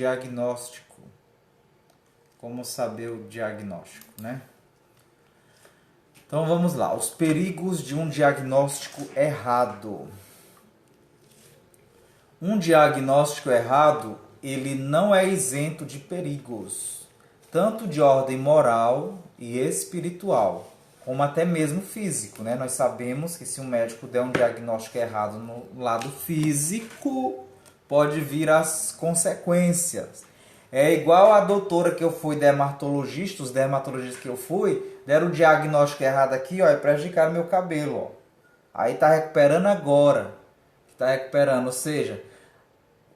Diagnóstico. Como saber o diagnóstico, né? Então vamos lá, os perigos de um diagnóstico errado. Um diagnóstico errado, ele não é isento de perigos, tanto de ordem moral e espiritual, como até mesmo físico, né? Nós sabemos que se um médico der um diagnóstico errado no lado físico, pode vir as consequências. É igual a doutora que eu fui dermatologista, os dermatologistas que eu fui, deram o diagnóstico errado aqui, ó, e prejudicaram meu cabelo, ó. Aí tá recuperando agora. Tá recuperando, ou seja,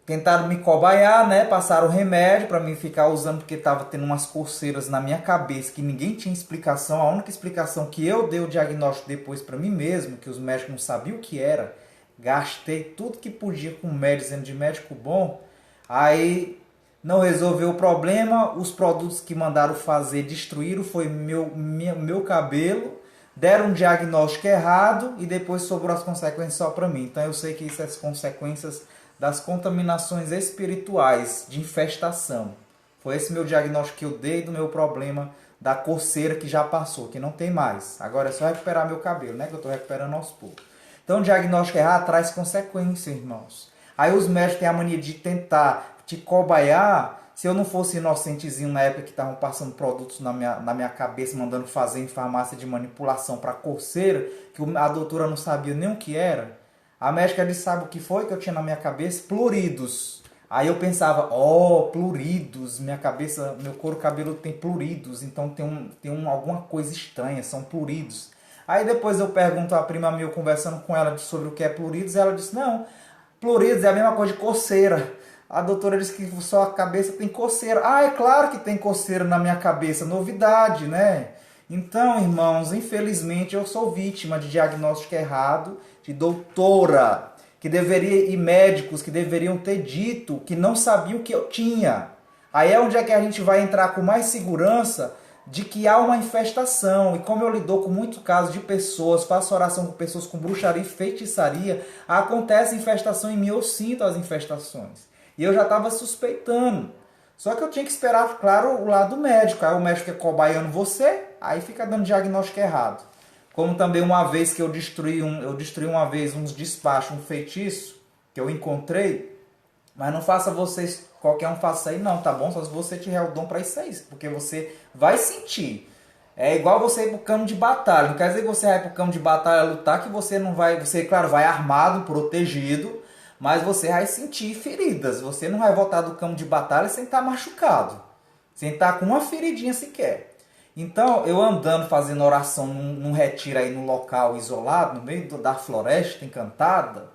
tentaram me cobaiar, né? Passaram remédio para mim ficar usando porque tava tendo umas coceiras na minha cabeça que ninguém tinha explicação. A única explicação que eu dei o diagnóstico depois para mim mesmo, que os médicos não sabiam o que era. Gastei tudo que podia com médico, dizendo de médico bom. Aí não resolveu o problema, os produtos que mandaram fazer destruíram, foi meu cabelo, deram um diagnóstico errado e depois sobrou as consequências só para mim. Então eu sei que isso é as consequências das contaminações espirituais, de infestação. Foi esse meu diagnóstico que eu dei do meu problema da coceira que já passou, que não tem mais. Agora é só recuperar meu cabelo, né? Que eu estou recuperando aos poucos. Então o diagnóstico errado traz consequências, irmãos. Aí os médicos têm a mania de tentar te cobaiar. Se eu não fosse inocentezinho na época que estavam passando produtos na minha cabeça, mandando fazer em farmácia de manipulação para coceira, que a doutora não sabia nem o que era. A médica disse, sabe o que foi que eu tinha na minha cabeça? Pluridos. Aí eu pensava, pluridos, minha cabeça, meu couro cabeludo tem pluridos, então tem alguma coisa estranha, são pluridos. Aí depois eu pergunto a prima minha, conversando com ela sobre o que é pluridos, e ela disse, não, pluridos é a mesma coisa de coceira. A doutora disse que sua cabeça tem coceira. É claro que tem coceira na minha cabeça, novidade, né? Então, irmãos, infelizmente eu sou vítima de diagnóstico errado, de doutora, que deveria, e médicos que deveriam ter dito que não sabiam o que eu tinha. Aí é onde é que a gente vai entrar com mais segurança de que há uma infestação. E como eu lido com muitos casos de pessoas, faço oração com pessoas com bruxaria e feitiçaria, acontece infestação em mim, eu sinto as infestações. E eu já estava suspeitando. Só que eu tinha que esperar, claro, o lado médico. Aí o médico é cobaiando você, aí fica dando diagnóstico errado. Como também uma vez que eu destruí uma vez uns despachos, um feitiço que eu encontrei, mas não faça vocês, qualquer um faça aí não, tá bom? Só se você tiver o dom para isso aí, porque você vai sentir. É igual você ir pro campo de batalha. Não quer dizer que você vai pro campo de batalha lutar que você não vai, você, claro, vai armado, protegido, mas você vai sentir feridas. Você não vai voltar do campo de batalha sem estar machucado, sem estar com uma feridinha sequer. Então, eu andando, fazendo oração num retiro aí no local isolado, no meio da floresta encantada,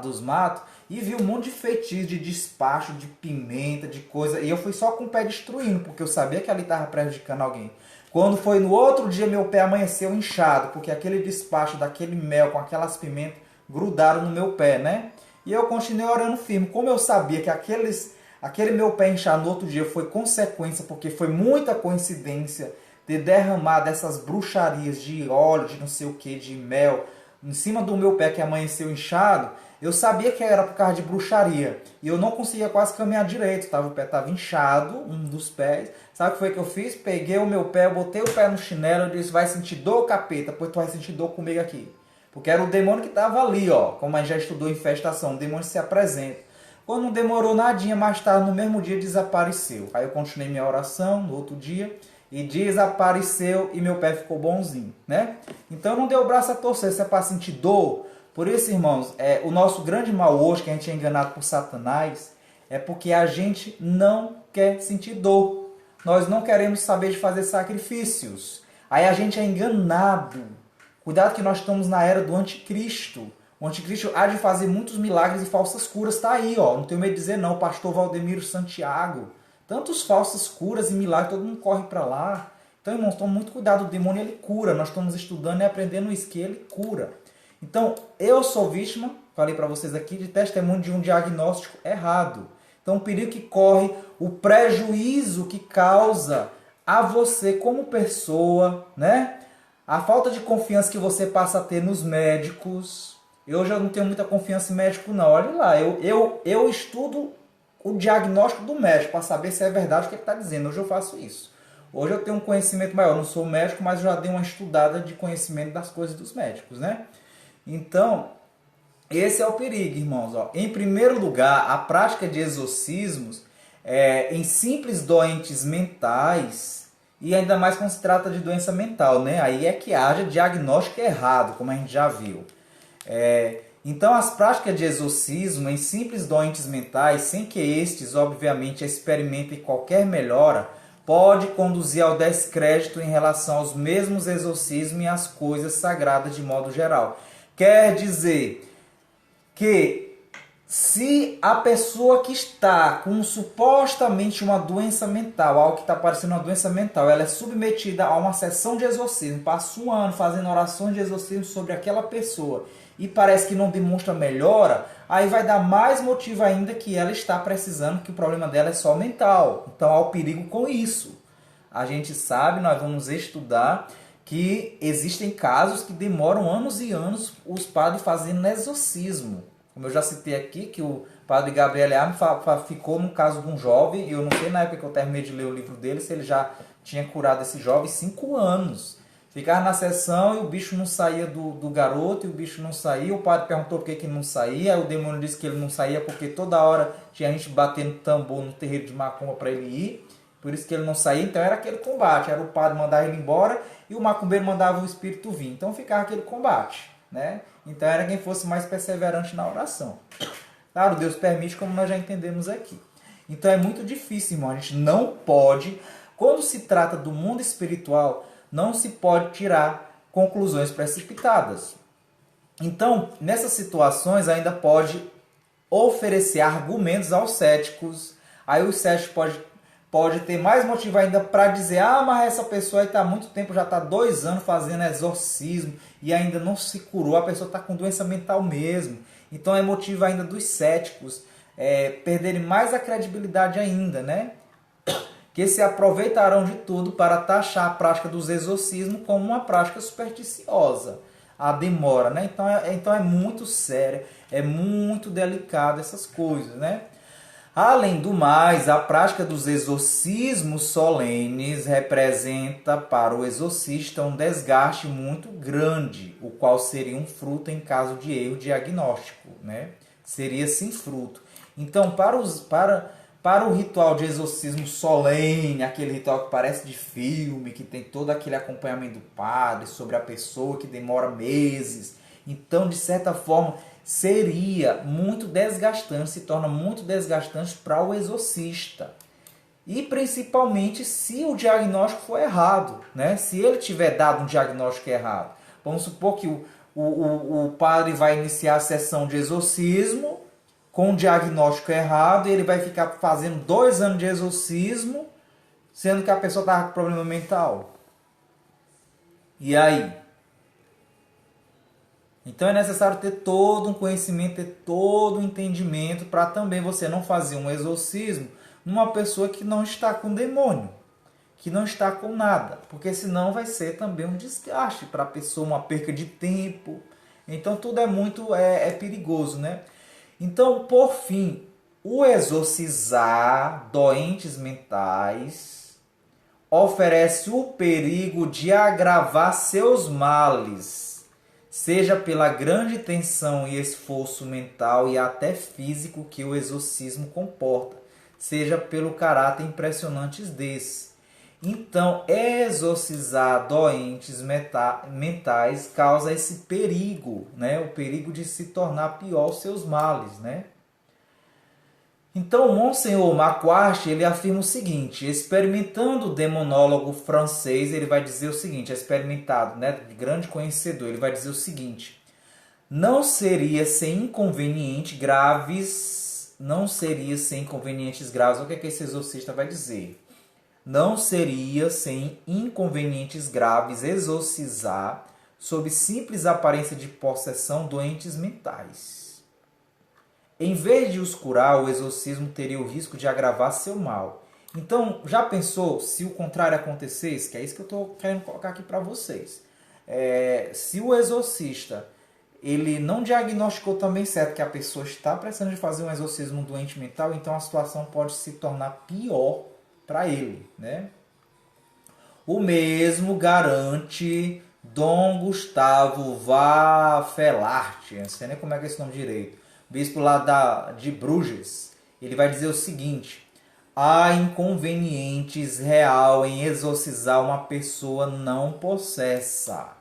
dos matos, e vi um monte de feitiço, de despacho, de pimenta, de coisa, e eu fui só com o pé destruindo, porque eu sabia que ali estava prejudicando alguém. Quando foi no outro dia, meu pé amanheceu inchado, porque aquele despacho daquele mel com aquelas pimentas grudaram no meu pé, né? E eu continuei orando firme. Como eu sabia que aquele meu pé inchado no outro dia foi consequência, porque foi muita coincidência de derramar dessas bruxarias de óleo, de não sei o que, de mel, em cima do meu pé que amanheceu inchado, eu sabia que era por causa de bruxaria. E eu não conseguia quase caminhar direito, o pé estava inchado, um dos pés. Sabe o que foi que eu fiz? Peguei o meu pé, botei o pé no chinelo e disse, vai sentir dor, capeta, pois tu vai sentir dor comigo aqui. Porque era o demônio que estava ali, ó. Como a gente já estudou infestação, o demônio se apresenta. Quando não demorou nadinha, mais tarde, no mesmo dia, desapareceu. Aí eu continuei minha oração no outro dia e desapareceu e meu pé ficou bonzinho, né? Então não deu o braço a torcer, se é para sentir dor. Por isso, irmãos, o nosso grande mal hoje, que a gente é enganado por Satanás, é porque a gente não quer sentir dor. Nós não queremos saber de fazer sacrifícios. Aí a gente é enganado. Cuidado que nós estamos na era do anticristo. O anticristo há de fazer muitos milagres e falsas curas. Está aí, ó. Não tenho medo de dizer não. Pastor Valdemiro Santiago. Tantos falsas curas e milagres, todo mundo corre para lá. Então, irmãos, tome muito cuidado. O demônio, ele cura. Nós estamos estudando e aprendendo isso, que ele cura. Então, eu sou vítima, falei para vocês aqui, de testemunho de um diagnóstico errado. Então, o perigo que corre, o prejuízo que causa a você como pessoa, né? A falta de confiança que você passa a ter nos médicos. Eu já não tenho muita confiança em médico, não. Olha lá, eu estudo o diagnóstico do médico para saber se é verdade o que ele está dizendo. Hoje eu faço isso. Hoje eu tenho um conhecimento maior. Eu não sou médico, mas já dei uma estudada de conhecimento das coisas dos médicos, né? Então, esse é o perigo, irmãos. Ó. Em primeiro lugar, a prática de exorcismos em simples doentes mentais, e ainda mais quando se trata de doença mental, né? Aí é que haja diagnóstico errado, como a gente já viu. Então, as práticas de exorcismo em simples doentes mentais, sem que estes, obviamente, experimentem qualquer melhora, pode conduzir ao descrédito em relação aos mesmos exorcismos e às coisas sagradas de modo geral. Quer dizer que se a pessoa que está com supostamente uma doença mental, algo que está parecendo uma doença mental, ela é submetida a uma sessão de exorcismo, passa um ano fazendo orações de exorcismo sobre aquela pessoa e parece que não demonstra melhora, aí vai dar mais motivo ainda que ela está precisando, que o problema dela é só mental. Então há o perigo com isso. A gente sabe, nós vamos estudar que existem casos que demoram anos e anos os padres fazendo exorcismo. Como eu já citei aqui, que o padre Gabriel Arme ficou no caso de um jovem, eu não sei na época que eu terminei de ler o livro dele, se ele já tinha curado esse jovem 5 anos. Ficava na sessão e o bicho não saía do garoto, e o bicho não saía, o padre perguntou por que não saía, aí o demônio disse que ele não saía porque toda hora tinha gente batendo tambor no terreiro de macumba para ele ir, por isso que ele não saía, então era aquele combate, era o padre mandar ele embora e o macumbeiro mandava o espírito vir, então ficava aquele combate, né? Então era quem fosse mais perseverante na oração. Claro, Deus permite, como nós já entendemos aqui. Então é muito difícil, irmão. A gente não pode, quando se trata do mundo espiritual, não se pode tirar conclusões precipitadas. Então, nessas situações, ainda pode oferecer argumentos aos céticos. Aí os céticos pode ter mais motivo ainda para dizer: ah, mas essa pessoa aí está há muito tempo, já está 2 anos fazendo exorcismo e ainda não se curou, a pessoa está com doença mental mesmo. Então é motivo ainda dos céticos perderem mais a credibilidade ainda, né? Que se aproveitarão de tudo para taxar a prática dos exorcismos como uma prática supersticiosa. A demora, né? Então é muito sério, é muito delicado essas coisas, né? Além do mais, a prática dos exorcismos solenes representa para o exorcista um desgaste muito grande, o qual seria um fruto em caso de erro diagnóstico, né? Seria sim fruto. Então, para o ritual de exorcismo solene, aquele ritual que parece de filme, que tem todo aquele acompanhamento do padre sobre a pessoa, que demora meses, então, de certa forma, seria muito desgastante, se torna muito desgastante para o exorcista. E principalmente se o diagnóstico for errado, né? Se ele tiver dado um diagnóstico errado. Vamos supor que o padre vai iniciar a sessão de exorcismo com um diagnóstico errado e ele vai ficar fazendo 2 anos de exorcismo, sendo que a pessoa estava com problema mental. E aí? Então é necessário ter todo um conhecimento, ter todo um entendimento para também você não fazer um exorcismo numa pessoa que não está com demônio, que não está com nada, porque senão vai ser também um desgaste para a pessoa, uma perca de tempo. Então tudo é muito perigoso, né? Então, por fim, o exorcizar doentes mentais oferece o perigo de agravar seus males, seja pela grande tensão e esforço mental e até físico que o exorcismo comporta, seja pelo caráter impressionante desse. Então, exorcizar doentes mentais causa esse perigo, né? O perigo de se tornar pior os seus males, né? Então, o Monsenhor Macquart, ele afirma o seguinte, experimentando o demonólogo francês, ele vai dizer o seguinte, experimentado, né, de grande conhecedor, ele vai dizer o seguinte: não seria sem inconvenientes graves, o que é que esse exorcista vai dizer? Não seria sem inconvenientes graves exorcizar, sob simples aparência de possessão, doentes mentais. Em vez de os curar, o exorcismo teria o risco de agravar seu mal. Então, já pensou se o contrário acontecesse? Que é isso que eu estou querendo colocar aqui para vocês. Se o exorcista ele não diagnosticou também certo que a pessoa está precisando de fazer um exorcismo doente mental, então a situação pode se tornar pior para ele, né? O mesmo garante Dom Gustavo Vafelart, não sei nem como é que é esse nome direito, bispo lá de Bruges. Ele vai dizer o seguinte: há inconvenientes real em exorcizar uma pessoa não possessa.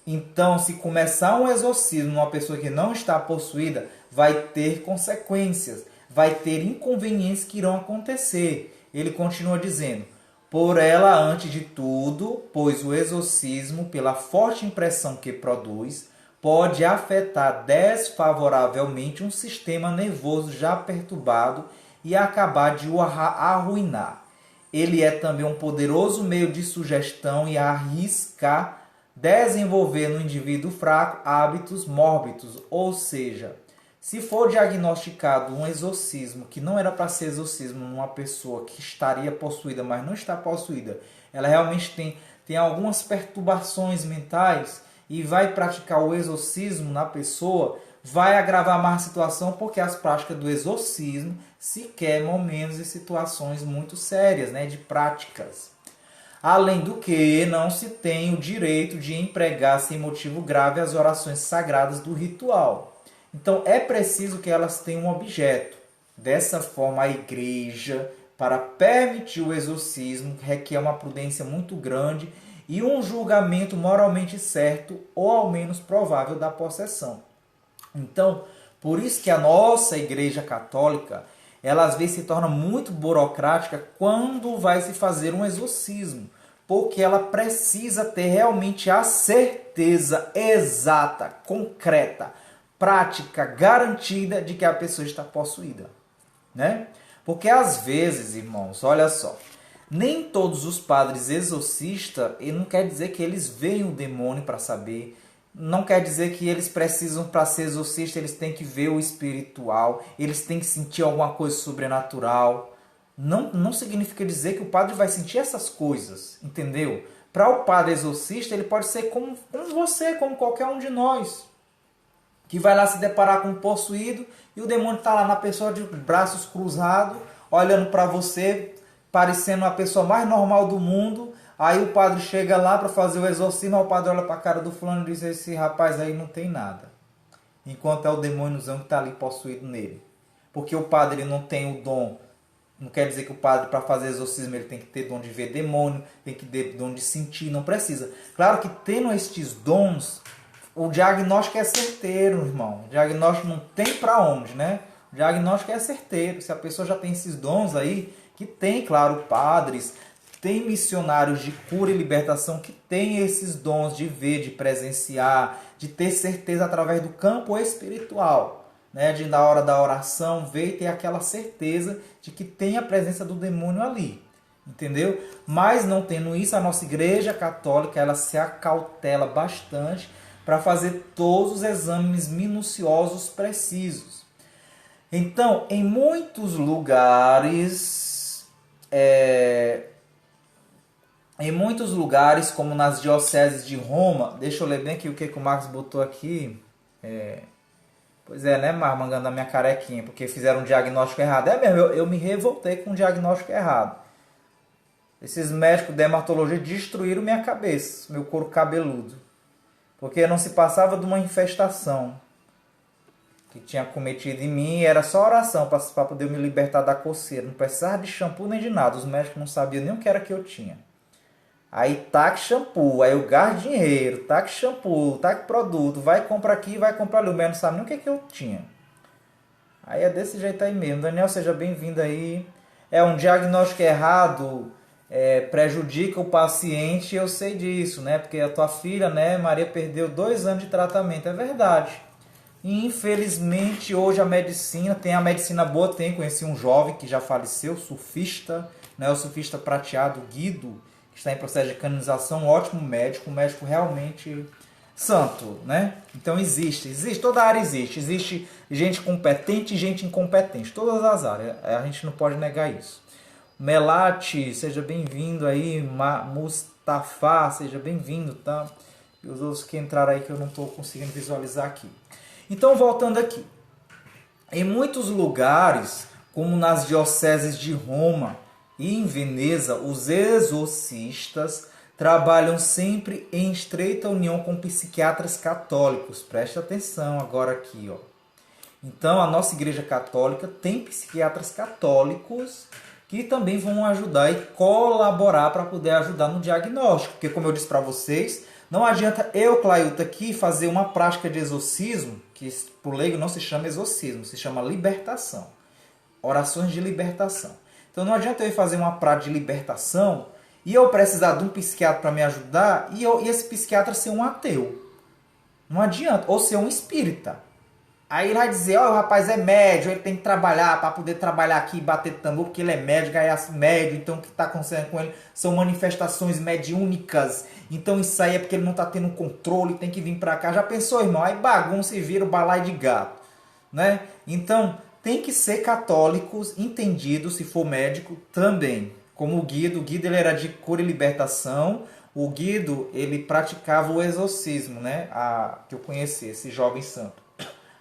Então, se começar um exorcismo numa pessoa que não está possuída, vai ter consequências, vai ter inconvenientes que irão acontecer. Ele continua dizendo: por ela antes de tudo, pois o exorcismo, pela forte impressão que produz, pode afetar desfavoravelmente um sistema nervoso já perturbado e acabar de o arruinar. Ele é também um poderoso meio de sugestão e arriscar desenvolver no indivíduo fraco hábitos mórbidos, ou seja, se for diagnosticado um exorcismo que não era para ser exorcismo numa pessoa que estaria possuída, mas não está possuída, ela realmente tem algumas perturbações mentais e vai praticar o exorcismo na pessoa, vai agravar mais a situação, porque as práticas do exorcismo se queimam momentos e situações muito sérias, né, de práticas. Além do que, não se tem o direito de empregar sem motivo grave as orações sagradas do ritual. Então, é preciso que elas tenham um objeto. Dessa forma, a igreja, para permitir o exorcismo, requer uma prudência muito grande e um julgamento moralmente certo ou ao menos provável da possessão. Então, por isso que a nossa igreja católica, ela às vezes se torna muito burocrática quando vai se fazer um exorcismo, porque ela precisa ter realmente a certeza exata, concreta, prática, garantida de que a pessoa está possuída, né? Porque às vezes, irmãos, olha só, nem todos os padres exorcistas, e não quer dizer que eles veem o demônio para saber, não quer dizer que eles precisam, para ser exorcista, eles têm que ver o espiritual, eles têm que sentir alguma coisa sobrenatural. Não significa dizer que o padre vai sentir essas coisas, entendeu? Para o padre exorcista, ele pode ser como você, como qualquer um de nós, que vai lá se deparar com um possuído e o demônio está lá na pessoa de braços cruzados, olhando para você, parecendo a pessoa mais normal do mundo. Aí o padre chega lá para fazer o exorcismo, o padre olha para a cara do fulano e diz: esse rapaz aí não tem nada. Enquanto é o demôniozão que está ali possuído nele. Porque o padre ele não tem o dom. Não quer dizer que o padre, para fazer exorcismo, ele tem que ter dom de ver demônio, tem que ter dom de sentir, não precisa. Claro que tendo estes dons, o diagnóstico é certeiro, irmão. O diagnóstico não tem para onde, né? O diagnóstico é certeiro. Se a pessoa já tem esses dons aí, que tem, claro, padres, tem missionários de cura e libertação que têm esses dons de ver, de presenciar, de ter certeza através do campo espiritual, né? De na hora da oração ver e ter aquela certeza de que tem a presença do demônio ali, entendeu? Mas não tendo isso, a nossa igreja católica ela se acautela bastante para fazer todos os exames minuciosos precisos. Então, em muitos lugares, como nas dioceses de Roma, deixa eu ler bem aqui o que o Marcos botou aqui. Pois é, né, Marcos, mangando a minha carequinha, porque fizeram um diagnóstico errado. É mesmo, eu me revoltei com o diagnóstico errado. Esses médicos de dermatologia destruíram minha cabeça, meu couro cabeludo. Porque não se passava de uma infestação que tinha cometido em mim, e era só oração para poder me libertar da coceira. Não precisava de shampoo nem de nada, os médicos não sabiam nem o que era que eu tinha. Aí taque shampoo, aí eu gasto dinheiro, taque shampoo, taque produto, vai comprar aqui, vai comprar ali, o médico não sabe nem o que eu tinha. Aí é desse jeito aí mesmo. Daniel, seja bem-vindo aí. Um diagnóstico errado prejudica o paciente, eu sei disso, né? Porque a tua filha, né, Maria, perdeu 2 anos de tratamento, é verdade. E, infelizmente, hoje a medicina, tem a medicina boa, conheci um jovem que já faleceu, surfista, né, o surfista prateado, Guido, que está em processo de canonização, um ótimo médico, um médico realmente santo, né? Então existe, toda área existe gente competente e gente incompetente, todas as áreas, a gente não pode negar isso. Melate, seja bem-vindo aí, Mustafa, seja bem-vindo, tá? e os outros que entraram aí que eu não estou conseguindo visualizar aqui. Então, voltando aqui. Em muitos lugares, como nas dioceses de Roma e em Veneza, os exorcistas trabalham sempre em estreita união com psiquiatras católicos. Preste atenção agora aqui, ó. Então, a nossa Igreja Católica tem psiquiatras católicos que também vão ajudar e colaborar para poder ajudar no diagnóstico. Porque, como eu disse para vocês, não adianta eu, Clailton, aqui fazer uma prática de exorcismo, que para o leigo não se chama exorcismo, se chama libertação. Orações de libertação. Então, não adianta eu ir fazer uma prática de libertação e eu precisar de um psiquiatra para me ajudar e esse psiquiatra ser um ateu. Não adianta. Ou ser um espírita. Aí ele vai dizer, ó, o rapaz é médio, ele tem que trabalhar para poder trabalhar aqui e bater tambor, porque ele é médio, ganhar médio, então o que está acontecendo com ele são manifestações mediúnicas. Então isso aí é porque ele não está tendo controle, tem que vir para cá. Já pensou, irmão? Aí bagunça e vira o balaio de gato, né? Então tem que ser católicos, entendidos, se for médico, também. Como o Guido ele era de cura e libertação. O Guido, ele praticava o exorcismo, né? Que eu conheci, esse jovem santo.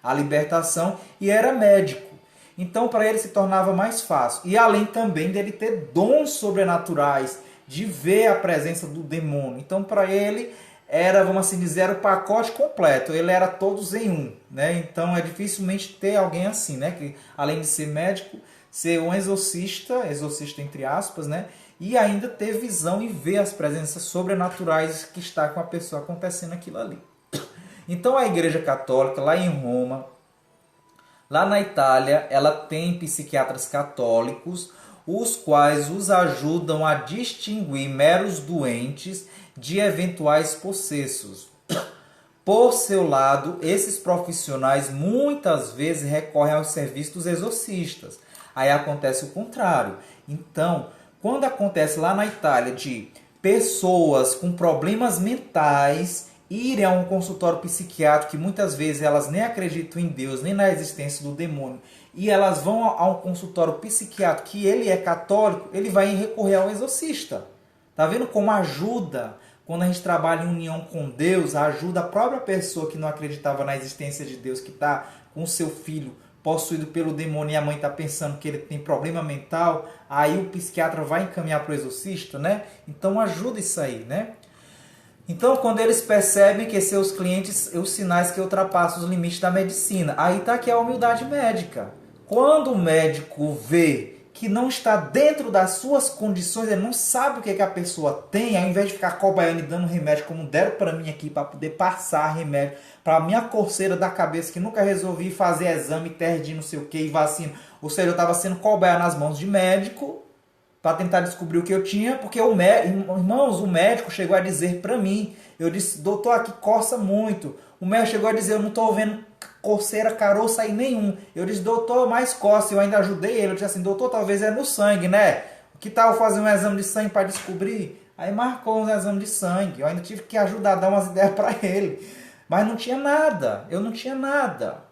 A libertação, e era médico. Então, para ele se tornava mais fácil. E além também dele ter dons sobrenaturais, de ver a presença do demônio. Então, para ele, era, vamos assim dizer, o pacote completo. Ele era todos em um, né? Então, é dificilmente ter alguém assim, né? Que, além de ser médico, ser um exorcista entre aspas, né? E ainda ter visão e ver as presenças sobrenaturais que está com a pessoa acontecendo aquilo ali. Então a Igreja Católica, lá em Roma, lá na Itália, ela tem psiquiatras católicos, os quais os ajudam a distinguir meros doentes de eventuais possessos. Por seu lado, esses profissionais muitas vezes recorrem aos serviços dos exorcistas. Aí acontece o contrário. Então, quando acontece lá na Itália de pessoas com problemas mentais irem a um consultório psiquiátrico, que muitas vezes elas nem acreditam em Deus, nem na existência do demônio, e elas vão a um consultório psiquiátrico que ele é católico, ele vai recorrer ao exorcista. Tá vendo como ajuda? Quando a gente trabalha em união com Deus, ajuda a própria pessoa que não acreditava na existência de Deus, que está com seu filho possuído pelo demônio e a mãe está pensando que ele tem problema mental, aí o psiquiatra vai encaminhar para o exorcista, né? Então ajuda isso aí, né? Então, quando eles percebem que seus clientes, os sinais que ultrapassam os limites da medicina, aí está aqui a humildade médica. Quando o médico vê que não está dentro das suas condições, ele não sabe o que a pessoa tem, ao invés de ficar cobaiando e dando remédio, como deram para mim aqui, para poder passar remédio, para a minha coceira da cabeça, que nunca resolvi fazer exame, teste de não sei o que, e vacina. Ou seja, eu estava sendo cobaia nas mãos de médico, para tentar descobrir o que eu tinha, porque irmãos, o médico chegou a dizer para mim, eu disse, doutor, aqui coça muito. O médico chegou a dizer, eu não estou vendo coceira, caroço aí nenhum. Eu disse, doutor, mais coça. Eu ainda ajudei ele, eu disse assim, doutor, talvez é no sangue, né? Que tal fazer um exame de sangue para descobrir? Aí marcou um exame de sangue, eu ainda tive que ajudar a dar umas ideias para ele. Mas não tinha nada, eu não tinha nada.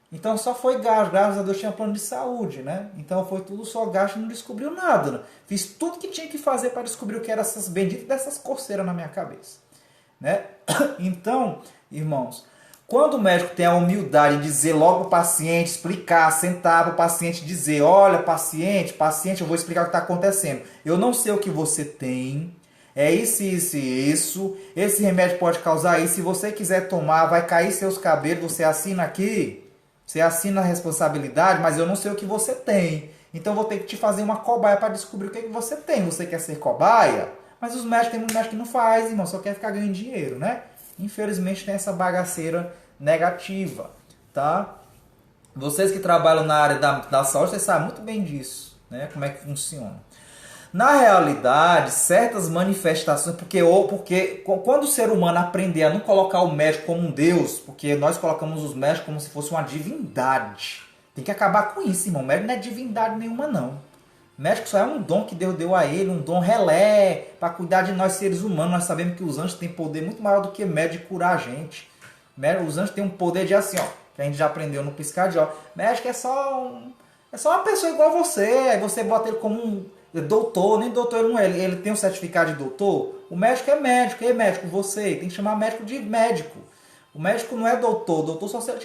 Então só foi gasto, graças a Deus tinha plano de saúde, né? Então foi tudo só gasto e não descobriu nada, né? Fiz tudo que tinha que fazer para descobrir o que eram essas benditas dessas coceiras na minha cabeça, né? Então, irmãos, quando o médico tem a humildade de dizer logo para o paciente, explicar, sentar para o paciente dizer, olha paciente, eu vou explicar o que está acontecendo. Eu não sei o que você tem, é isso, esse remédio pode causar isso, se você quiser tomar, vai cair seus cabelos, você assina aqui. Você assina a responsabilidade, mas eu não sei o que você tem. Então vou ter que te fazer uma cobaia para descobrir o que você tem. Você quer ser cobaia? Mas os médicos, tem muito médico que não faz, irmão. Só quer ficar ganhando dinheiro, né? Infelizmente tem essa bagaceira negativa, tá? Vocês que trabalham na área da saúde, vocês sabem muito bem disso, né? Como é que funciona. Na realidade, certas manifestações, porque quando o ser humano aprender a não colocar o médico como um Deus, porque nós colocamos os médicos como se fosse uma divindade. Tem que acabar com isso, irmão. O médico não é divindade nenhuma, não. O médico só é um dom que Deus deu a ele, um dom relé, para cuidar de nós seres humanos. Nós sabemos que os anjos têm poder muito maior do que médico de curar a gente. Os anjos têm um poder de assim, ó, que a gente já aprendeu no piscar de ó. Médico é só uma pessoa igual a você, aí você bota ele como Doutor, nem doutor ele não é. Ele tem um certificado de doutor. O médico é médico. E médico, você tem que chamar médico de médico. O médico não é doutor. Doutor só se ele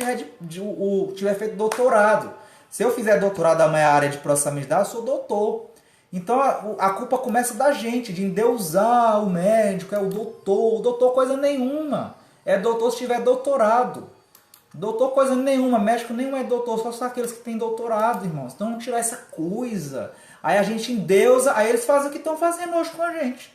tiver feito doutorado. Se eu fizer doutorado na minha área de processamento de dados, eu sou doutor. Então a culpa começa da gente, de endeusar o médico, é o doutor. O doutor coisa nenhuma. É doutor se tiver doutorado. Doutor coisa nenhuma, médico nenhum é doutor, só aqueles que têm doutorado, irmãos. Então vamos tirar essa coisa. Aí a gente endeusa, aí eles fazem o que estão fazendo hoje com a gente.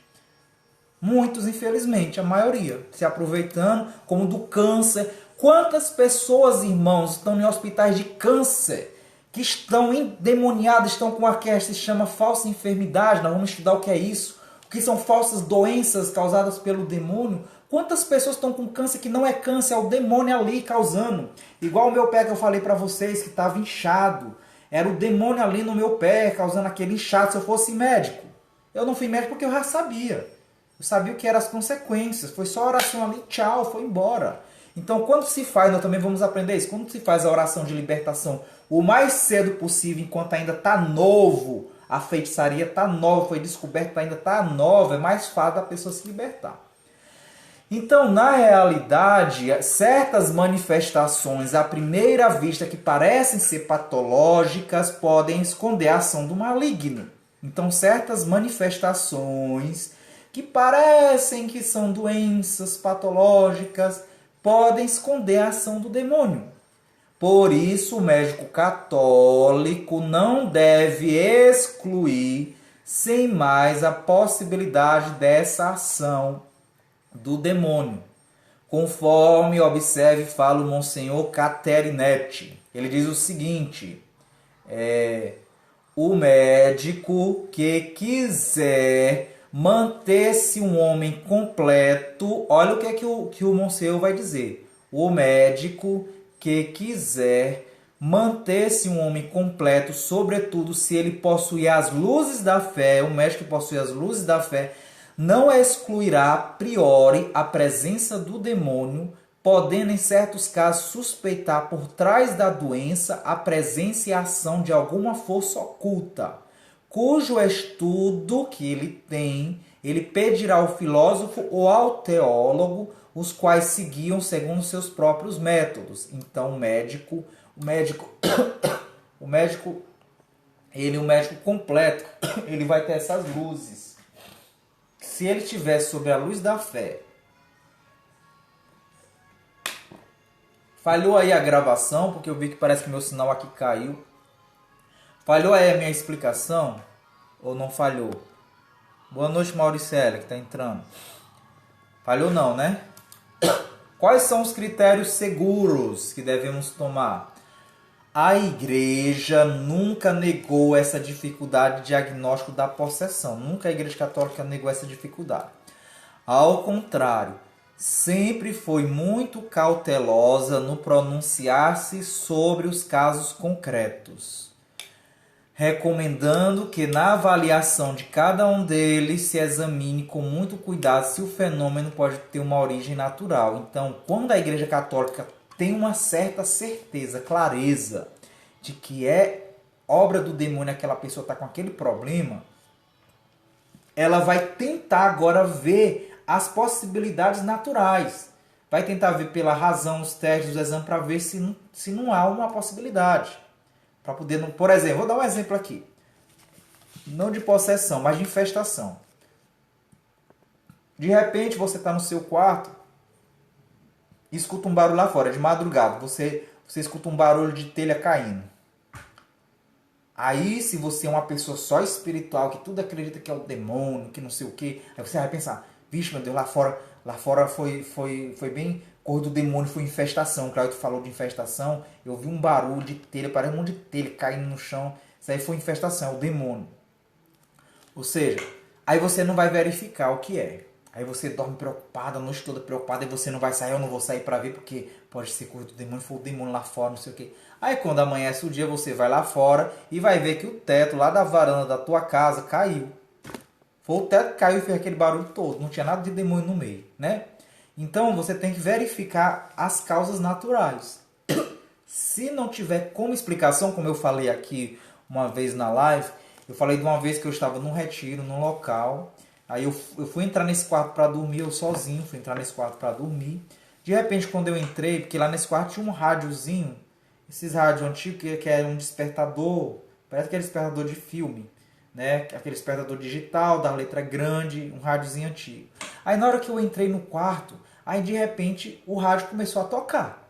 Muitos, infelizmente, a maioria, se aproveitando como do câncer. Quantas pessoas, irmãos, estão em hospitais de câncer, que estão endemoniadas, estão com a que se chama falsa enfermidade. Nós vamos estudar o que é isso. O que são falsas doenças causadas pelo demônio. Quantas pessoas estão com câncer que não é câncer, é o demônio ali causando. Igual o meu pé que eu falei para vocês, que estava inchado. Era o demônio ali no meu pé, causando aquele inchado. Se eu fosse médico. Eu não fui médico porque eu já sabia. Eu sabia o que eram as consequências. Foi só a oração ali, tchau, foi embora. Então, quando se faz, nós também vamos aprender isso. Quando se faz a oração de libertação o mais cedo possível, enquanto ainda está novo, a feitiçaria está nova, foi descoberta, ainda está nova, é mais fácil da pessoa se libertar. Então, na realidade, certas manifestações à primeira vista que parecem ser patológicas podem esconder a ação do maligno. Então, certas manifestações que parecem que são doenças patológicas podem esconder a ação do demônio. Por isso, o médico católico não deve excluir, sem mais, a possibilidade dessa ação do demônio. Conforme observe e fala o Monsenhor Caterinetti. Ele diz o seguinte: o médico que quiser manter-se um homem completo, olha o que o Monsenhor vai dizer. O médico que quiser manter-se um homem completo, sobretudo se ele possuir as luzes da fé, o médico que possui as luzes da fé, não excluirá a priori a presença do demônio, podendo em certos casos suspeitar por trás da doença a presença e a ação de alguma força oculta, cujo estudo que ele tem, ele pedirá ao filósofo ou ao teólogo, os quais seguiam segundo seus próprios métodos. Então o médico completo, ele vai ter essas luzes. Se ele estiver sob a luz da fé. Falhou aí a gravação, porque eu vi que parece que meu sinal aqui caiu. Falhou aí a minha explicação? Ou não falhou? Boa noite, Mauricélia, que está entrando. Falhou não, né? Quais são os critérios seguros que devemos tomar? A igreja nunca negou essa dificuldade de diagnóstico da possessão. Nunca a igreja católica negou essa dificuldade. Ao contrário, sempre foi muito cautelosa no pronunciar-se sobre os casos concretos, recomendando que na avaliação de cada um deles se examine com muito cuidado se o fenômeno pode ter uma origem natural. Então, quando a igreja católica tem uma certa certeza, clareza de que é obra do demônio, aquela pessoa está com aquele problema, ela vai tentar agora ver as possibilidades naturais. Vai tentar ver pela razão, os testes, os exames, para ver se não há uma possibilidade. Para poder, por exemplo, vou dar um exemplo aqui. Não de possessão, mas de infestação. De repente, você está no seu quarto e escuta um barulho lá fora, de madrugada. Você escuta um barulho de telha caindo. Aí, se você é uma pessoa só espiritual, que tudo acredita que é o demônio, que não sei o quê, aí você vai pensar, vixe, meu Deus, lá fora foi bem cor do demônio, foi infestação. O Claudio falou de infestação, eu vi um barulho de telha, parece um monte de telha caindo no chão. Isso aí foi infestação, é o demônio. Ou seja, aí você não vai verificar o que é. Aí você dorme preocupado, a noite toda preocupada, e você não vai sair, eu não vou sair para ver, porque pode ser coisa do demônio, foi o demônio lá fora, não sei o quê. Aí quando amanhece o dia, você vai lá fora e vai ver que o teto lá da varanda da tua casa caiu. Foi o teto que caiu e fez aquele barulho todo, não tinha nada de demônio no meio, né? Então você tem que verificar as causas naturais. Se não tiver como explicação, como eu falei aqui uma vez na live, Eu falei de uma vez que eu estava num retiro, num local. Aí eu fui entrar nesse quarto para dormir, eu sozinho, fui entrar nesse quarto para dormir. De repente, quando eu entrei, porque lá nesse quarto tinha um rádiozinho, esses rádios antigos que era um despertador, parece que é despertador de filme, né? Aquele despertador digital, da letra grande, um rádiozinho antigo. Aí na hora que eu entrei no quarto, aí de repente o rádio começou a tocar.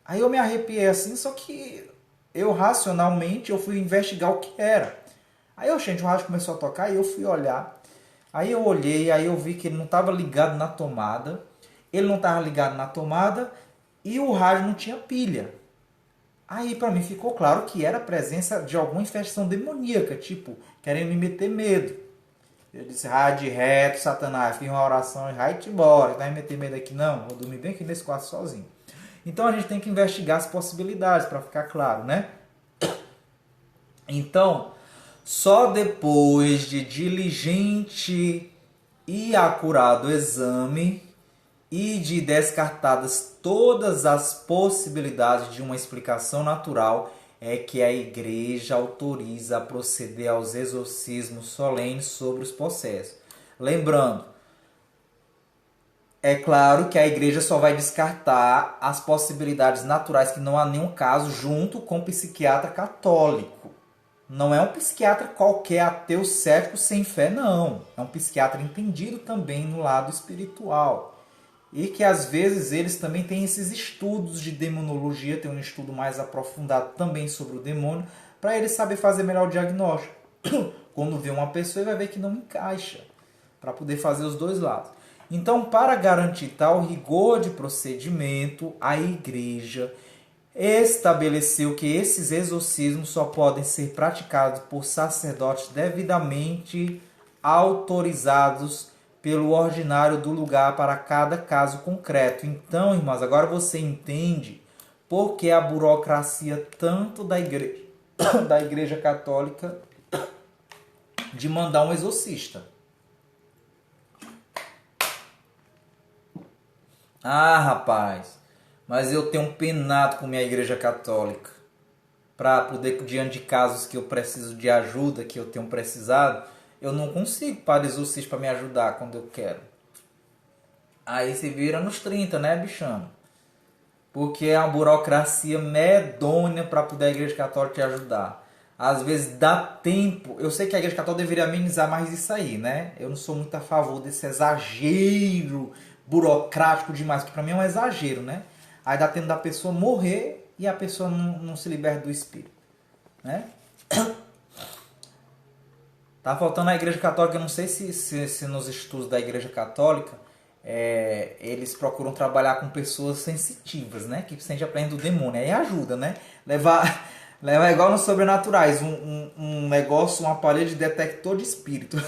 Aí eu me arrepiei assim, só que eu racionalmente eu fui investigar o que era. Aí gente, o rádio começou a tocar e eu fui olhar. Aí eu olhei, aí eu vi que ele não estava ligado na tomada. Ele não estava ligado na tomada e o rádio não tinha pilha. Aí para mim ficou claro que era a presença de alguma infestação demoníaca, tipo, querendo me meter medo. Eu disse, rádio reto, Satanás, fiz uma oração e vai-te embora. Vai me meter medo aqui não, vou dormir bem aqui nesse quarto sozinho. Então a gente tem que investigar as possibilidades para ficar claro, né? Então, só depois de diligente e acurado exame e de descartadas todas as possibilidades de uma explicação natural é que a igreja autoriza a proceder aos exorcismos solenes sobre os possessos. Lembrando, é claro que a igreja só vai descartar as possibilidades naturais, que não há nenhum caso, junto com o psiquiatra católico. Não é um psiquiatra qualquer ateu cético sem fé, não. É um psiquiatra entendido também no lado espiritual. E que às vezes eles também têm esses estudos de demonologia, tem um estudo mais aprofundado também sobre o demônio, para ele saber fazer melhor o diagnóstico. Quando vê uma pessoa, ele vai ver que não encaixa, para poder fazer os dois lados. Então, para garantir tal rigor de procedimento, a igreja estabeleceu que esses exorcismos só podem ser praticados por sacerdotes devidamente autorizados pelo ordinário do lugar para cada caso concreto. Então, irmãos, agora você entende por que a burocracia tanto da igreja católica de mandar um exorcista. Ah, rapaz, mas eu tenho um penado com minha igreja católica. Para poder, diante de casos que eu preciso de ajuda, que eu tenho precisado, eu não consigo para exorcista para me ajudar quando eu quero. Aí se vira nos 30, né, bichano? Porque é uma burocracia medonha para poder a igreja católica te ajudar. Às vezes dá tempo. Eu sei que a igreja católica deveria amenizar mais isso aí, né? Eu não sou muito a favor desse exagero burocrático demais, que para mim é um exagero, né? Aí dá tempo da pessoa morrer e a pessoa não se liberta do espírito, né? Tá faltando a igreja católica, eu não sei se nos estudos da igreja católica eles procuram trabalhar com pessoas sensitivas, né? Que sente aprendendo do demônio. Aí ajuda, né? Levar igual nos sobrenaturais, um negócio, um aparelho de detector de espírito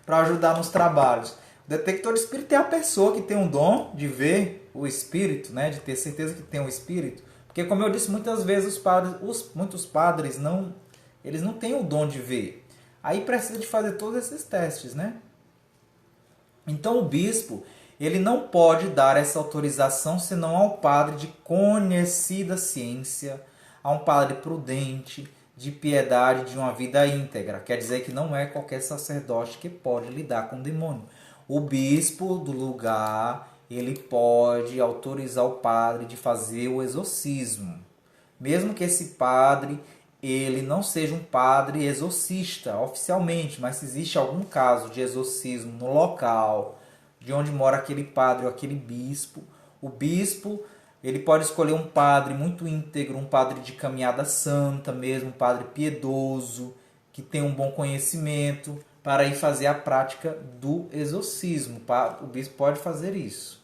para ajudar nos trabalhos. O detector de espírito é a pessoa que tem um dom de ver o espírito, né? De ter certeza que tem um espírito. Porque, como eu disse, muitas vezes muitos padres eles não têm o dom de ver. Aí precisa de fazer todos esses testes, né? Então o bispo, ele não pode dar essa autorização senão ao padre de conhecida ciência, a um padre prudente, de piedade, de uma vida íntegra. Quer dizer que não é qualquer sacerdote que pode lidar com o demônio. O bispo do lugar, ele pode autorizar o padre de fazer o exorcismo. Mesmo que esse padre ele não seja um padre exorcista oficialmente, mas se existe algum caso de exorcismo no local de onde mora aquele padre ou aquele bispo, o bispo ele pode escolher um padre muito íntegro, um padre de caminhada santa mesmo, um padre piedoso, que tem um bom conhecimento, para ir fazer a prática do exorcismo. O bispo pode fazer isso.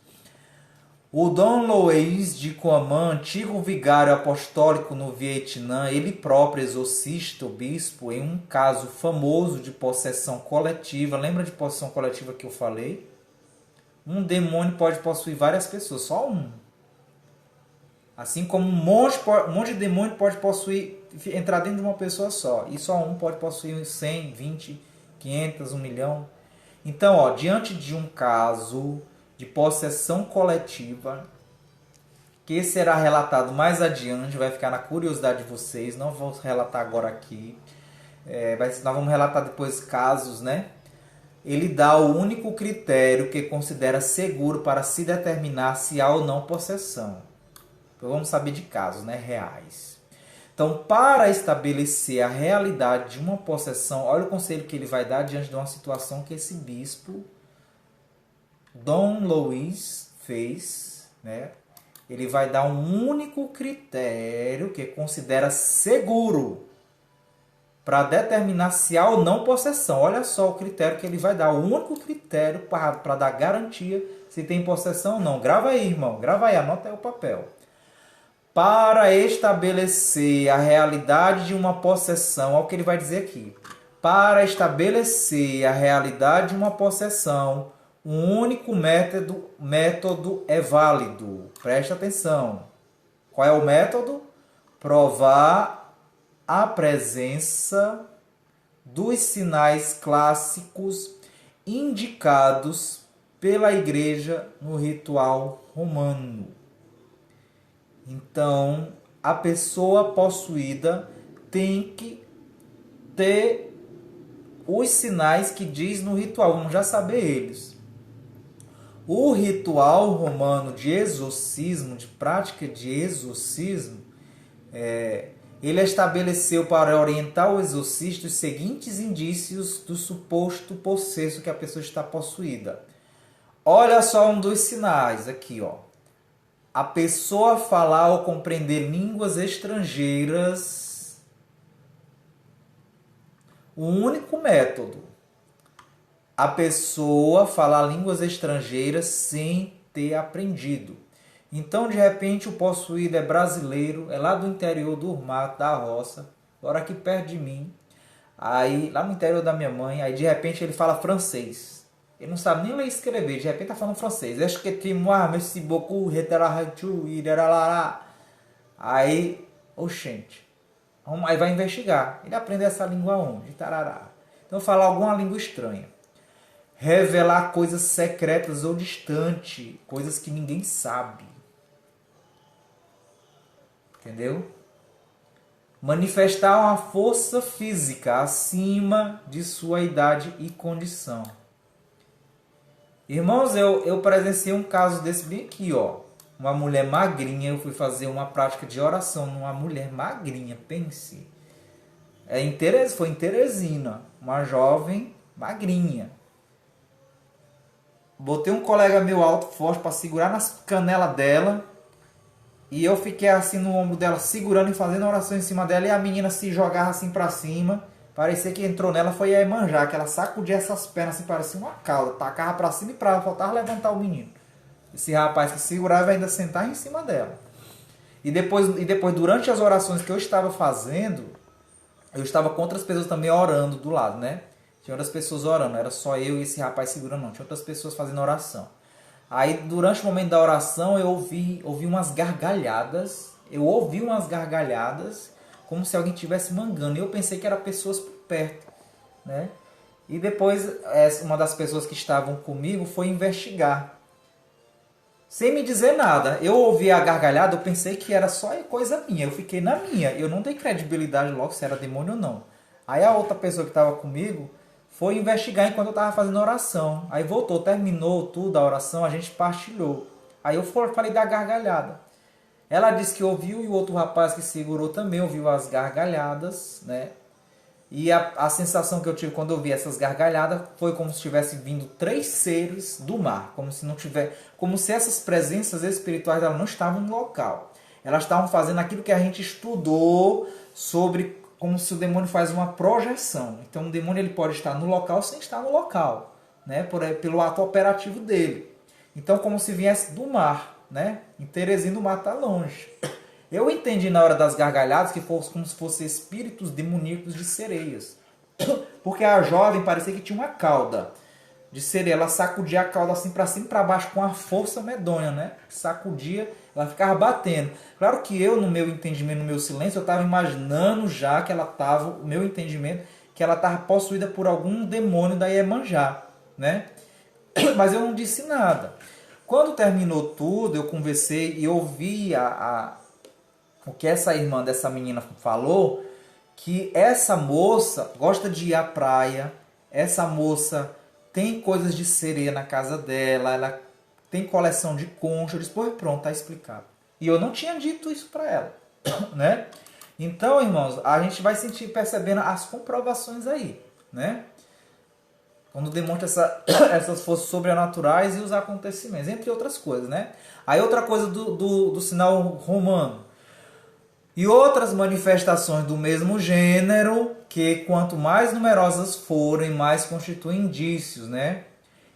O Dom Luiz de Coamã, antigo vigário apostólico no Vietnã, ele próprio exorcista, o bispo, em um caso famoso de possessão coletiva. Lembra de possessão coletiva que eu falei? Um demônio pode possuir várias pessoas, só um. Assim como um monte de demônio pode possuir, entrar dentro de uma pessoa só. E só um pode possuir 100, 20, 500, 1 milhão. Então, diante de um caso de possessão coletiva, que será relatado mais adiante, vai ficar na curiosidade de vocês, não vou relatar agora aqui. Nós vamos relatar depois casos, né? Ele dá o único critério que considera seguro para se determinar se há ou não possessão. Então vamos saber de casos, né, reais. Então, para estabelecer a realidade de uma possessão, olha o conselho que ele vai dar diante de uma situação que esse bispo, Dom Luiz, fez, né? Ele vai dar um único critério que considera seguro para determinar se há ou não possessão. Olha só o critério que ele vai dar, o único critério para dar garantia se tem possessão ou não. Grava aí, irmão, grava aí, anota aí o papel. Para estabelecer a realidade de uma possessão, olha o que ele vai dizer aqui. Para estabelecer a realidade de uma possessão, um único método é válido. Presta atenção. Qual é o método? Provar a presença dos sinais clássicos indicados pela Igreja no ritual romano. Então, a pessoa possuída tem que ter os sinais que diz no ritual. Vamos já saber eles. O ritual romano de exorcismo, de prática de exorcismo, ele estabeleceu para orientar o exorcista os seguintes indícios do suposto possesso que a pessoa está possuída. Olha só um dos sinais aqui, ó. A pessoa falar ou compreender línguas estrangeiras. O único método. A pessoa falar línguas estrangeiras sem ter aprendido. Então, de repente, o possuído é brasileiro, é lá do interior do mato, da roça, agora aqui perto de mim, aí lá no interior da minha mãe, aí de repente ele fala francês. Ele não sabe nem ler e escrever, de repente tá falando francês. Acho que tem merci beaucoup, aí, oxente. Aí vai investigar. Ele aprende essa língua onde? Tarará. Então, falar alguma língua estranha. Revelar coisas secretas ou distantes, coisas que ninguém sabe. Entendeu? Manifestar uma força física acima de sua idade e condição. Irmãos, eu presenciei um caso desse bem aqui, ó. Uma mulher magrinha, eu fui fazer uma prática de oração numa mulher magrinha, pense. Foi em Teresina, uma jovem magrinha. Botei um colega meu alto, forte, para segurar nas canelas dela. E eu fiquei assim no ombro dela, segurando e fazendo oração em cima dela. E a menina se jogava assim para cima. Parecia que entrou nela, foi a Iemanjá, que ela sacudia essas pernas assim, parecia uma cauda. Tacava para cima e para ela, faltava levantar o menino. Esse rapaz que segurava ainda sentar em cima dela. E depois, durante as orações que eu estava fazendo, eu estava com outras pessoas também orando do lado, né? Tinha outras pessoas orando, não era só eu e esse rapaz segurando, não. Tinha outras pessoas fazendo oração. Aí, durante o momento da oração, eu ouvi umas gargalhadas. Como se alguém estivesse mangando. E eu pensei que eram pessoas por perto, né? E depois, uma das pessoas que estavam comigo foi investigar. Sem me dizer nada. Eu ouvi a gargalhada, eu pensei que era só coisa minha. Eu fiquei na minha. Eu não dei credibilidade logo se era demônio ou não. Aí a outra pessoa que estava comigo foi investigar enquanto eu estava fazendo oração. Aí voltou, terminou tudo a oração, a gente partilhou. Aí eu falei da gargalhada. Ela disse que ouviu e o outro rapaz que segurou também ouviu as gargalhadas, né? E a sensação que eu tive quando eu vi essas gargalhadas foi como se tivesse vindo 3 seres do mar, como se essas presenças espirituais elas não estavam no local. Elas estavam fazendo aquilo que a gente estudou sobre como se o demônio faz uma projeção. Então o demônio ele pode estar no local sem estar no local, né? Pelo ato operativo dele. Então como se viesse do mar, né? Em Teresina o mar está longe. Eu entendi na hora das gargalhadas que fosse como se fossem espíritos demoníacos de sereias. Porque a jovem parecia que tinha uma cauda de sereia. Ela sacudia a cauda assim para cima e para baixo com uma força medonha, né? Sacudia, ela ficava batendo. Claro que eu, no meu entendimento, no meu silêncio, eu estava imaginando já que ela estava, o meu entendimento, que ela estava possuída por algum demônio da Iemanjá, né? Mas eu não disse nada. Quando terminou tudo, eu conversei e ouvi o que essa irmã dessa menina falou, que essa moça gosta de ir à praia, essa moça tem coisas de sereia na casa dela, ela tem coleção de concha. Eu disse, pô, pronto, tá explicado. E eu não tinha dito isso para ela, né? Então, irmãos, a gente vai sentir percebendo as comprovações aí, né? Quando demonstra essas forças sobrenaturais e os acontecimentos, entre outras coisas, né? Aí outra coisa do sinal romano. E outras manifestações do mesmo gênero, que quanto mais numerosas forem, mais constituem indícios, né?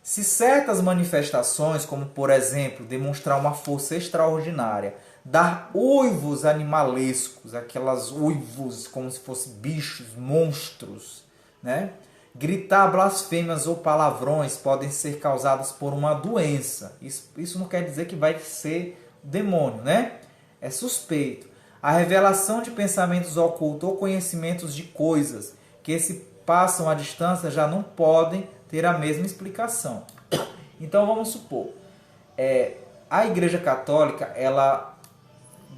Se certas manifestações, como por exemplo, demonstrar uma força extraordinária, dar uivos animalescos, aquelas uivos como se fossem bichos, monstros, né? Gritar blasfêmias ou palavrões podem ser causadas por uma doença. Isso não quer dizer que vai ser demônio, né? É suspeito. A revelação de pensamentos ocultos ou conhecimentos de coisas que se passam à distância já não podem ter a mesma explicação. Então vamos supor, a Igreja Católica ela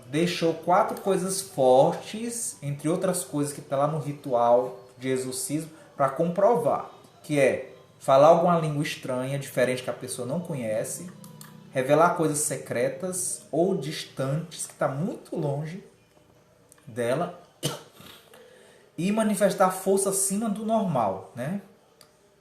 deixou 4 coisas fortes, entre outras coisas que está lá no ritual de exorcismo, para comprovar, que é falar alguma língua estranha, diferente que a pessoa não conhece, revelar coisas secretas ou distantes, que está muito longe dela, e manifestar força acima do normal, né?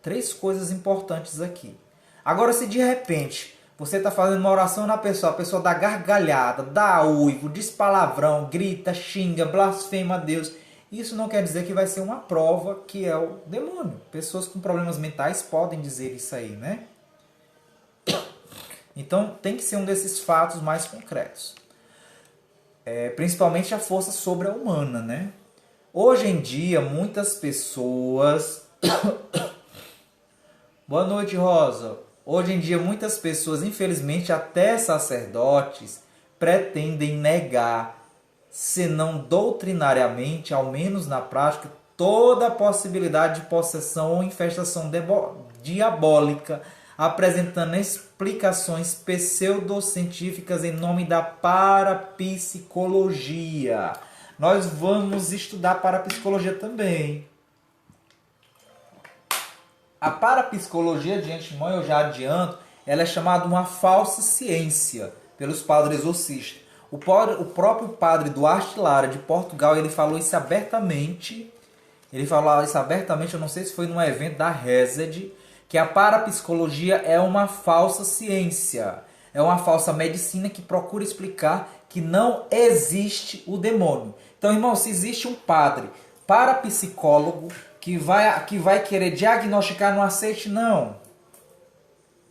3 coisas importantes aqui. Agora, se de repente você está fazendo uma oração na pessoa, a pessoa dá gargalhada, dá uivo, diz palavrão, grita, xinga, blasfema a Deus, isso não quer dizer que vai ser uma prova que é o demônio. Pessoas com problemas mentais podem dizer isso aí, né? Então tem que ser um desses fatos mais concretos. Principalmente a força sobre-humana, né? Hoje em dia, muitas pessoas... Boa noite, Rosa. Hoje em dia, muitas pessoas, infelizmente até sacerdotes, pretendem negar, se não doutrinariamente, ao menos na prática, toda a possibilidade de possessão ou infestação diabólica, apresentando explicações pseudocientíficas em nome da parapsicologia. Nós vamos estudar parapsicologia também. A parapsicologia, de antemão, eu já adianto, ela é chamada uma falsa ciência pelos padres exorcistas. O próprio padre Duarte Lara, de Portugal, ele falou isso abertamente. Eu não sei se foi num evento da Resed, que a parapsicologia é uma falsa ciência. É uma falsa medicina que procura explicar que não existe o demônio. Então, irmão, se existe um padre parapsicólogo que vai querer diagnosticar, não aceite, não.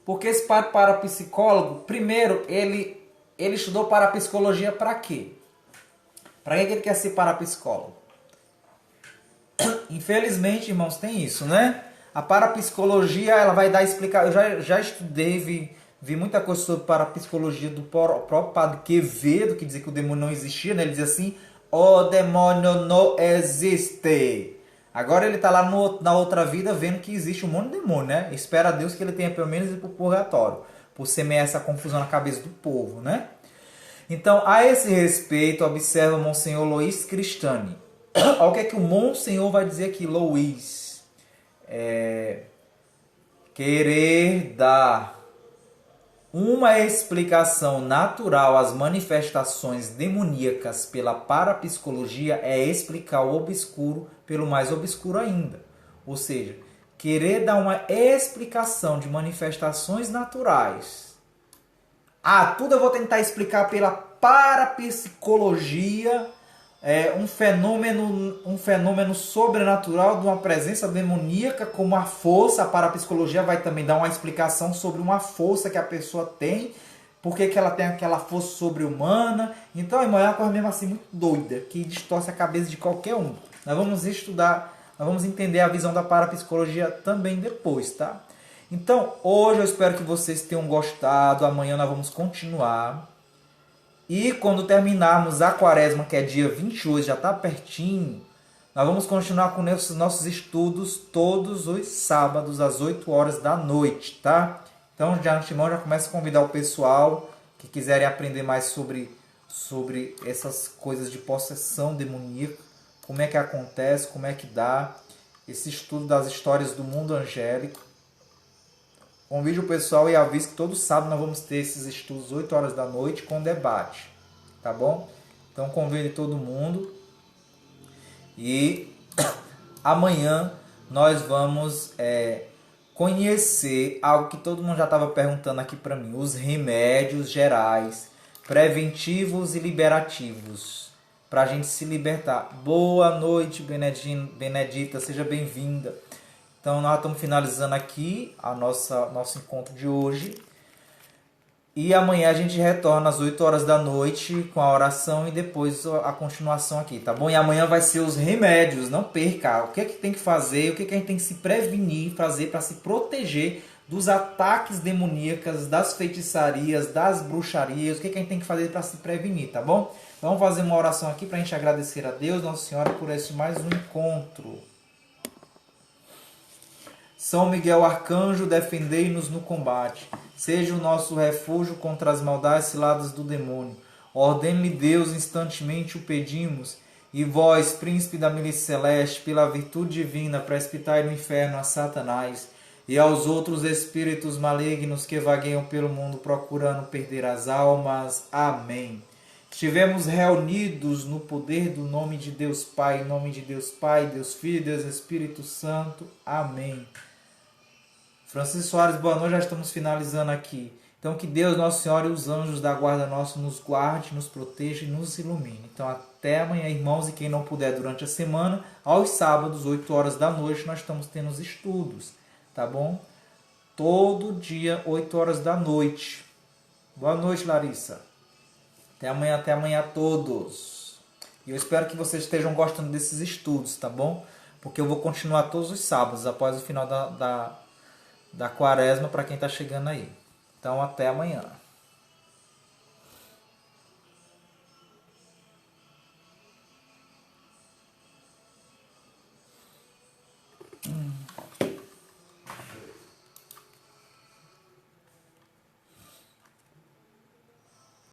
Porque esse padre parapsicólogo, primeiro, ele estudou parapsicologia para quê? Para que ele quer ser parapsicólogo? Infelizmente, irmãos, tem isso, né? A parapsicologia, ela vai dar explicação. Eu já estudei, vi muita coisa sobre parapsicologia do próprio padre Quevedo, que dizia que o demônio não existia, né? Ele dizia assim, o demônio não existe. Agora ele está lá na outra vida vendo que existe um monte de demônio, né? Espera a Deus que ele tenha pelo menos ido para o purgatório, por semear essa confusão na cabeça do povo, né? Então, a esse respeito, observa Monsenhor Luiz Cristani. Olha o que é que o Monsenhor vai dizer aqui, Luiz. Querer dar uma explicação natural às manifestações demoníacas pela parapsicologia é explicar o obscuro pelo mais obscuro ainda. Ou seja, querer dar uma explicação de manifestações naturais. Tudo eu vou tentar explicar pela parapsicologia, um fenômeno sobrenatural de uma presença demoníaca como a força. A parapsicologia vai também dar uma explicação sobre uma força que a pessoa tem, porque que ela tem aquela força sobre-humana. Então, irmão, é uma coisa mesmo assim muito doida, que distorce a cabeça de qualquer um. Nós vamos estudar, nós vamos entender a visão da parapsicologia também depois, tá? Então, hoje eu espero que vocês tenham gostado. Amanhã nós vamos continuar. E quando terminarmos a quaresma, que é dia 28, já está pertinho, nós vamos continuar com nossos estudos todos os sábados, às 8 horas da noite, tá? Então, de antemão, já começo a convidar o pessoal que quiserem aprender mais sobre essas coisas de possessão demoníaca, como é que acontece, como é que dá esse estudo das histórias do mundo angélico. Convide o pessoal e aviso que todo sábado nós vamos ter esses estudos 8 horas da noite com debate, tá bom? Então convide todo mundo. E amanhã nós vamos conhecer algo que todo mundo já estava perguntando aqui para mim, os remédios gerais, preventivos e liberativos, para a gente se libertar. Boa noite, Benedita, seja bem-vinda. Então nós estamos finalizando aqui nosso encontro de hoje. E amanhã a gente retorna às 8 horas da noite com a oração e depois a continuação aqui, tá bom? E amanhã vai ser os remédios, não perca. O que é que tem que fazer, o que é que a gente tem que se prevenir, fazer para se proteger dos ataques demoníacos, das feitiçarias, das bruxarias, o que é que a gente tem que fazer para se prevenir, tá bom? Vamos fazer uma oração aqui para a gente agradecer a Deus, Nossa Senhora, por esse mais um encontro. São Miguel Arcanjo, defendei-nos no combate. Seja o nosso refúgio contra as maldades ciladas do demônio. Ordene-lhe Deus, instantemente o pedimos. E vós, príncipe da milícia celeste, pela virtude divina, precipitai no inferno a Satanás e aos outros espíritos malignos que vagueiam pelo mundo procurando perder as almas. Amém. Estivemos reunidos no poder do nome de Deus Pai, em nome de Deus Pai, Deus Filho e Deus Espírito Santo. Amém. Francisco Soares, boa noite, já estamos finalizando aqui. Então que Deus, Nossa Senhora e os anjos da guarda nossa nos guarde, nos proteja e nos ilumine. Então até amanhã, irmãos, e quem não puder durante a semana, aos sábados, 8 horas da noite, nós estamos tendo os estudos, tá bom? Todo dia, 8 horas da noite. Boa noite, Larissa. Até amanhã a todos. E eu espero que vocês estejam gostando desses estudos, tá bom? Porque eu vou continuar todos os sábados, após o final da quaresma, para quem está chegando aí. Então, até amanhã.